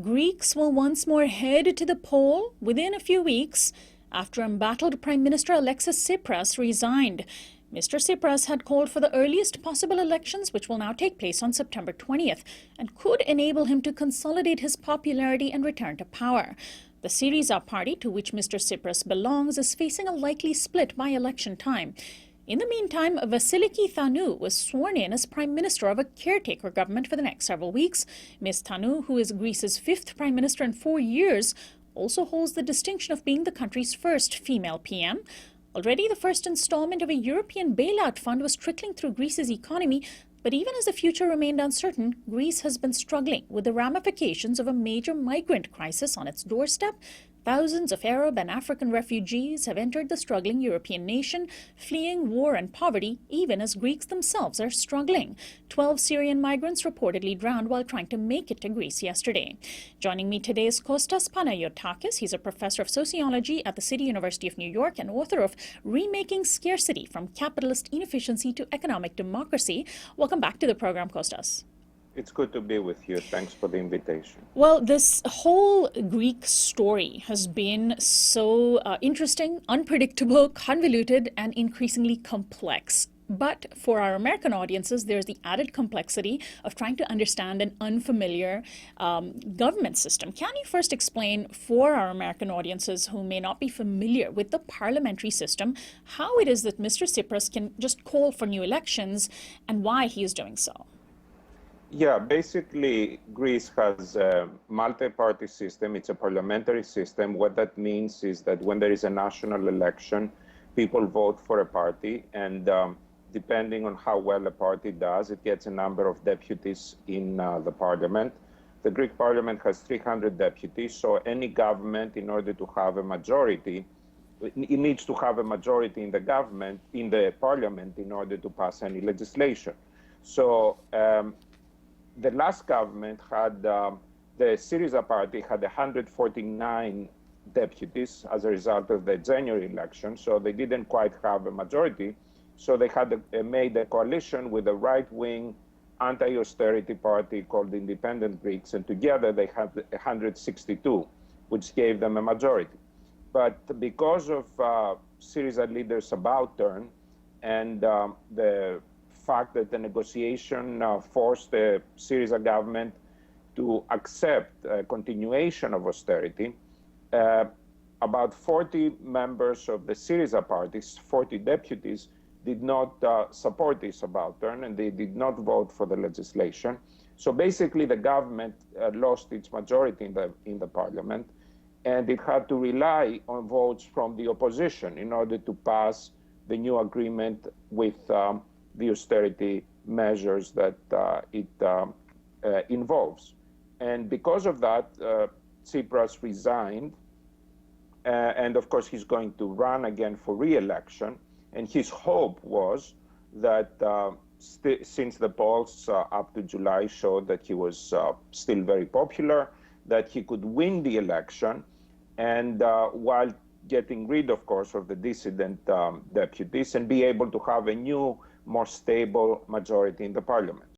Greeks will once more head to the poll within a few weeks after embattled Prime Minister Alexis Tsipras resigned. Mr. Tsipras had called for the earliest possible elections, which will now take place on September 20th, and could enable him to consolidate his popularity and return to power. The Syriza party, to which Mr. Tsipras belongs, is facing a likely split by election time. In the meantime, Vasiliki Thanou was sworn in as Prime Minister of a caretaker government for the next several weeks. Ms. Thanou, who is Greece's fifth Prime Minister in 4 years, also holds the distinction of being the country's first female PM. Already, the first installment of a European bailout fund was trickling through Greece's economy, but even as the future remained uncertain, Greece has been struggling with the ramifications of a major migrant crisis on its doorstep. Thousands of Arab and African refugees have entered the struggling European nation, fleeing war and poverty, even as Greeks themselves are struggling. 12 Syrian migrants reportedly drowned while trying to make it to Greece yesterday. Joining me today is Costas Panayotakis. He's a professor of sociology at the City University of New York and author of Remaking Scarcity: From Capitalist Inefficiency to Economic Democracy. Welcome back to the program, Costas. It's good to be with you. Thanks for the invitation. Well, this whole Greek story has been so interesting, unpredictable, convoluted, and increasingly complex. But for our American audiences, there's the added complexity of trying to understand an unfamiliar government system. Can you first explain for our American audiences who may not be familiar with the parliamentary system, how it is that Mr. Tsipras can just call for new elections and why he is doing so? Yeah, basically, Greece has a multi-party system. It's a parliamentary system. What that means is that when there is a national election, people vote for a party, and depending on how well a party does, it gets a number of deputies in the parliament. The Greek parliament has 300 deputies, so any government, in order to have a majority, it needs to have a majority in the government, in the parliament, in order to pass any legislation. So the last government had, the Syriza party had 149 deputies as a result of the January election, so they didn't quite have a majority. So they had made a coalition with a right-wing anti-austerity party called the Independent Greeks, and together they had 162, which gave them a majority. But because of Syriza leaders' subaltern and the fact that the negotiation forced the Syriza government to accept a continuation of austerity, about 40 members of the Syriza party, 40 deputies, did not support this subaltern, and they did not vote for the legislation. So basically, the government lost its majority in the parliament, and it had to rely on votes from the opposition in order to pass the new agreement with the austerity measures that it involves. And because of that, Tsipras resigned, and of course he's going to run again for re-election. And his hope was that since the polls up to July showed that he was still very popular, that he could win the election, and while getting rid, of course, of the dissident deputies, and be able to have a new, more stable majority in the parliament.